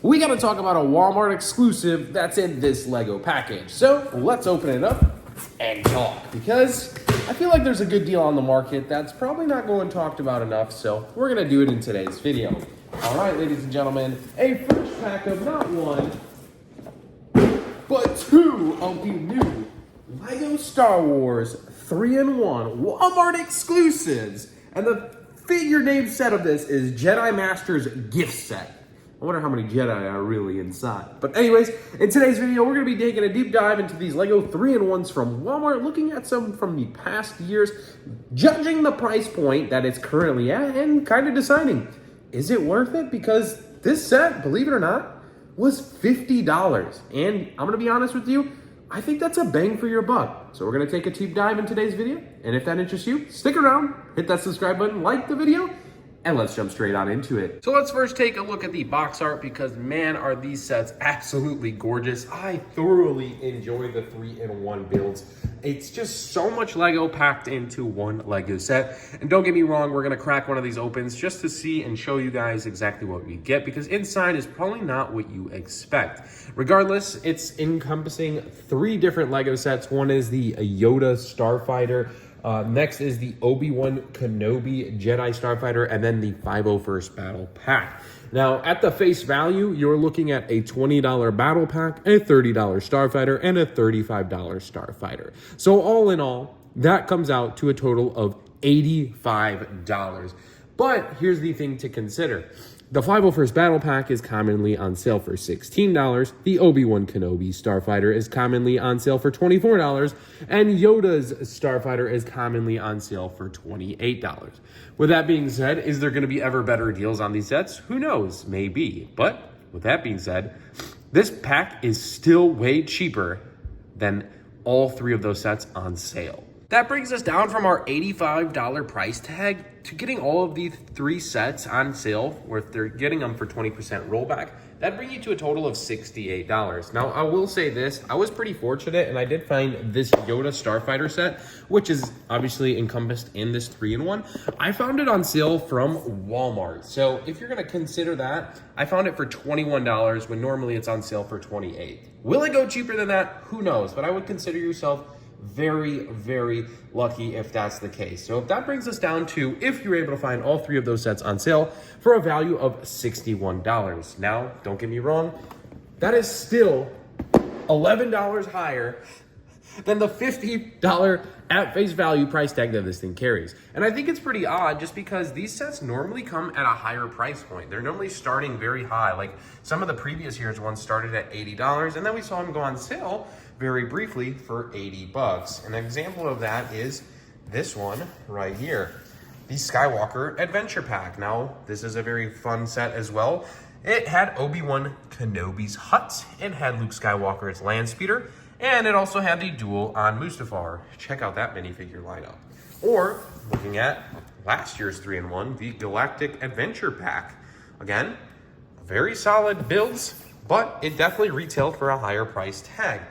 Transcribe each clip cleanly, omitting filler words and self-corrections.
we gotta talk about a Walmart exclusive that's in this Lego package. So let's open it up and talk, because I feel like there's a good deal on the market that's probably not going talked about enough, so we're gonna do it in today's video. All right, ladies and gentlemen, a fresh pack of not one, but two of the new Lego Star Wars 3-in-1 Walmart exclusives. And the figure name set of this is Jedi Masters Gift Set. I wonder how many Jedi are really inside. But anyways, in today's video, we're going to be taking a deep dive into these Lego 3-in-1s from Walmart, looking at some from the past years, judging the price point that it's currently at, and kind of deciding, is it worth it? Because this set, believe it or not, was $50. And I'm going to be honest with you, I think that's a bang for your buck. So we're going to take a deep dive in today's video. And if that interests you, stick around, hit that subscribe button, like the video, and let's jump straight on into it. So let's first take a look at the box art, because man, are these sets absolutely gorgeous. I thoroughly enjoy the 3-in-1 builds. It's just so much Lego packed into one Lego set. And don't get me wrong, we're gonna crack one of these opens just to see and show you guys exactly what we get, because inside is probably not what you expect. Regardless, it's encompassing 3 different Lego sets. One is the Yoda Starfighter. Next is the Obi-Wan Kenobi Jedi Starfighter, and then the 501st Battle Pack. Now, at the face value, you're looking at a $20 Battle Pack, a $30 Starfighter, and a $35 Starfighter. So all in all, that comes out to a total of $85. But here's the thing to consider. The 501st Battle Pack is commonly on sale for $16. The Obi-Wan Kenobi Starfighter is commonly on sale for $24. And Yoda's Starfighter is commonly on sale for $28. With that being said, is there going to be ever better deals on these sets? Who knows? Maybe. But with that being said, this pack is still way cheaper than all 3 of those sets on sale. That brings us down from our $85 price tag to getting all of these 3 sets on sale, where if they're getting them for 20% rollback, that'd bring you to a total of $68. Now, I will say this, I was pretty fortunate and I did find this Yoda Starfighter set, which is obviously encompassed in this 3-in-1. I found it on sale from Walmart. So if you're gonna consider that, I found it for $21 when normally it's on sale for $28. Will it go cheaper than that? Who knows, but I would consider yourself very, very lucky if that's the case. So that brings us down to, if you're able to find all 3 of those sets on sale for a value of $61. Now, don't get me wrong, that is still $11 higher than the $50 at face value price tag that this thing carries. And I think it's pretty odd, just because these sets normally come at a higher price point. They're normally starting very high. Like some of the previous years ones started at $80, and then we saw them go on sale very briefly for $80. An example of that is this one right here, the Skywalker Adventure Pack. Now, this is a very fun set as well. It had Obi-Wan Kenobi's hut, it had Luke Skywalker's land speeder, and it also had the duel on Mustafar. Check out that minifigure lineup. Or, looking at last year's 3-in-1, the Galactic Adventure Pack. Again, very solid builds, but it definitely retailed for a higher price tag.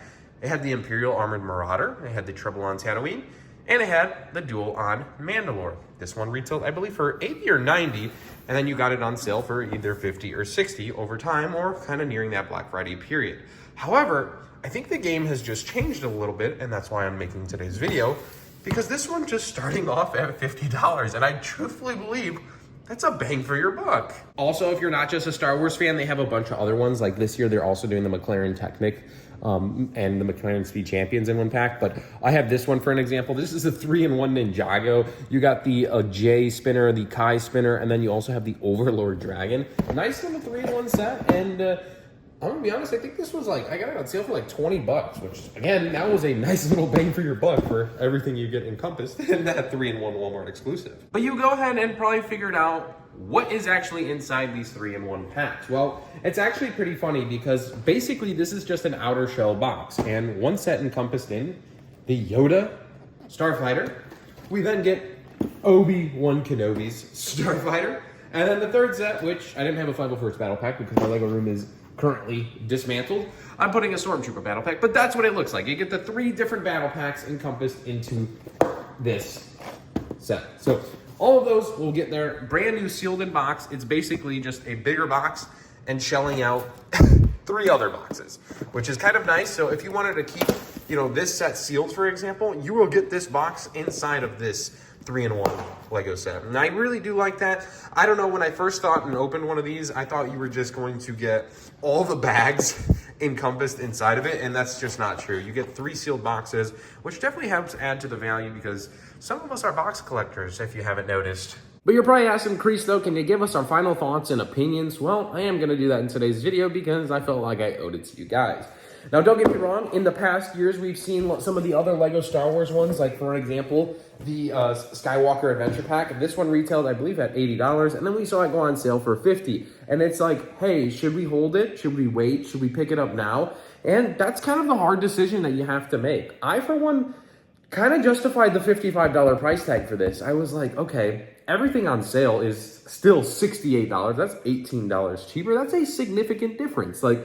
It had the Imperial Armored Marauder, it had the Trouble on Tatooine, and it had the duel on Mandalore. This one retailed, I believe, for $80 or $90, and then you got it on sale for either $50 or $60 over time, or kind of nearing that Black Friday period. However, I think the game has just changed a little bit, and that's why I'm making today's video, because this one's just starting off at $50, and I truthfully believe that's a bang for your buck. Also, if you're not just a Star Wars fan, they have a bunch of other ones. Like this year, they're also doing the McLaren Technic and the McLaren Speed Champions in one pack. But I have this one for an example. This is a 3-in-1 Ninjago. You got the J spinner, the Kai spinner, and then you also have the Overlord Dragon. Nice little 3-in-1 set. And I'm gonna be honest, I think this was like, I got it on sale for like $20, which again, that was a nice little bang for your buck for everything you get encompassed in that 3-in-1 Walmart exclusive. But you go ahead and probably figured out what is actually inside these 3-in-1 packs. Well, it's actually pretty funny, because basically this is just an outer shell box, and one set encompassed in the Yoda Starfighter. We then get Obi-Wan Kenobi's Starfighter, and then the third set, which I didn't have a 501st Battle Pack because my Lego room is currently dismantled. I'm putting a Stormtrooper Battle Pack, but that's what it looks like. You get the 3 different battle packs encompassed into this set. So all of those will get there brand new sealed in box. It's basically just a bigger box and shelling out 3 other boxes, which is kind of nice. So if you wanted to keep, this set sealed, for example, you will get this box inside of this 3-in-1 Lego set. And I really do like that. I don't know, when I first thought and opened one of these, I thought you were just going to get all the bags encompassed inside of it, and that's just not true. You get 3 sealed boxes, which definitely helps add to the value because some of us are box collectors, if you haven't noticed. But you're probably asking, Crease, though, can you give us our final thoughts and opinions? Well, I am going to do that in today's video because I felt like I owed it to you guys. Now, don't get me wrong. In the past years, we've seen some of the other Lego Star Wars ones, like, for example, the Skywalker Adventure Pack. This one retailed, I believe, at $80, and then we saw it go on sale for $50. And it's like, hey, should we hold it? Should we wait? Should we pick it up now? And that's kind of the hard decision that you have to make. I, for one, kind of justified the $55 price tag for this. I was like, okay, everything on sale is still $68. That's $18 cheaper. That's a significant difference. Like,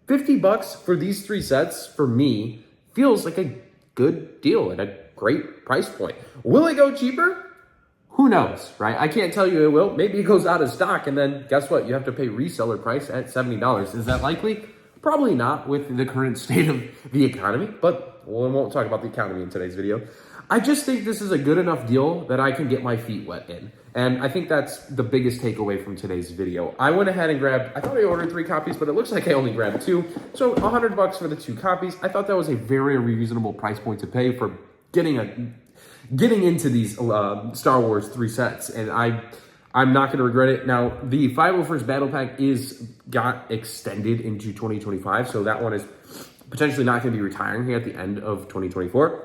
$50 for these 3 sets, for me, feels like a good deal at a great price point. Will it go cheaper? Who knows, right? I can't tell you it will. Maybe it goes out of stock, and then guess what? You have to pay reseller price at $70. Is that likely? Probably not with the current state of the economy, but we won't talk about the economy in today's video. I just think this is a good enough deal that I can get my feet wet in. And I think that's the biggest takeaway from today's video. I went ahead and grabbed, I thought I ordered 3 copies, but it looks like I only grabbed 2. So $100 for the 2 copies. I thought that was a very reasonable price point to pay for getting into these Star Wars 3 sets. And I'm not going to regret it. Now, the 501st Battle Pack got extended into 2025. So that one is potentially not going to be retiring here at the end of 2024.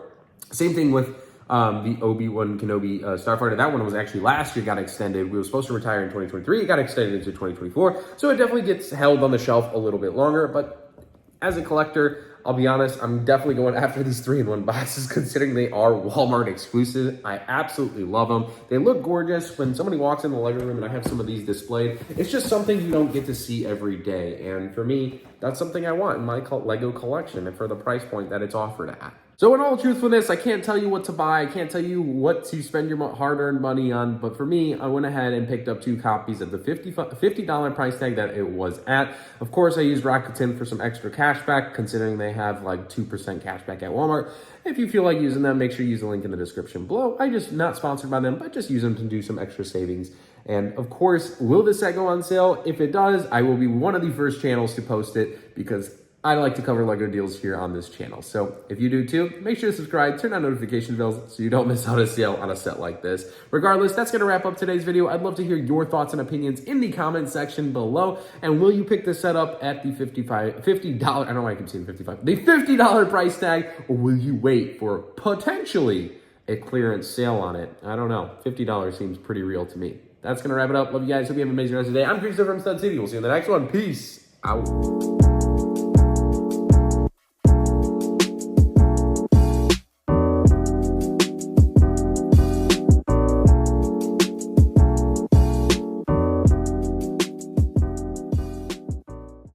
Same thing with the Obi-Wan Kenobi Starfighter. That one was actually last year, got extended. We were supposed to retire in 2023. It got extended into 2024. So it definitely gets held on the shelf a little bit longer. But as a collector, I'll be honest, I'm definitely going after these 3-in-1 boxes considering they are Walmart exclusive. I absolutely love them. They look gorgeous. When somebody walks in the living room and I have some of these displayed, it's just something you don't get to see every day. And for me, that's something I want in my Lego collection and for the price point that it's offered at. So in all truthfulness, I can't tell you what to buy. I can't tell you what to spend your hard-earned money on. But for me, I went ahead and picked up 2 copies at the $50 price tag that it was at. Of course, I used Rakuten for some extra cash back, considering they have like 2% cash back at Walmart. If you feel like using them, make sure you use the link in the description below. I just, not sponsored by them, but just use them to do some extra savings. And of course, will this set go on sale? If it does, I will be one of the first channels to post it because I like to cover Lego deals here on this channel. So if you do too, make sure to subscribe, turn on notification bells so you don't miss out a sale on a set like this. Regardless, that's going to wrap up today's video. I'd love to hear your thoughts and opinions in the comment section below. And will you pick this set up at the $50, I don't know why I keep saying 55, the $50 price tag, or will you wait for potentially a clearance sale on it? I don't know. $50 seems pretty real to me. That's going to wrap it up. Love you guys. Hope you have an amazing rest of the day. I'm Christopher from Stud City. We'll see you in the next one. Peace out.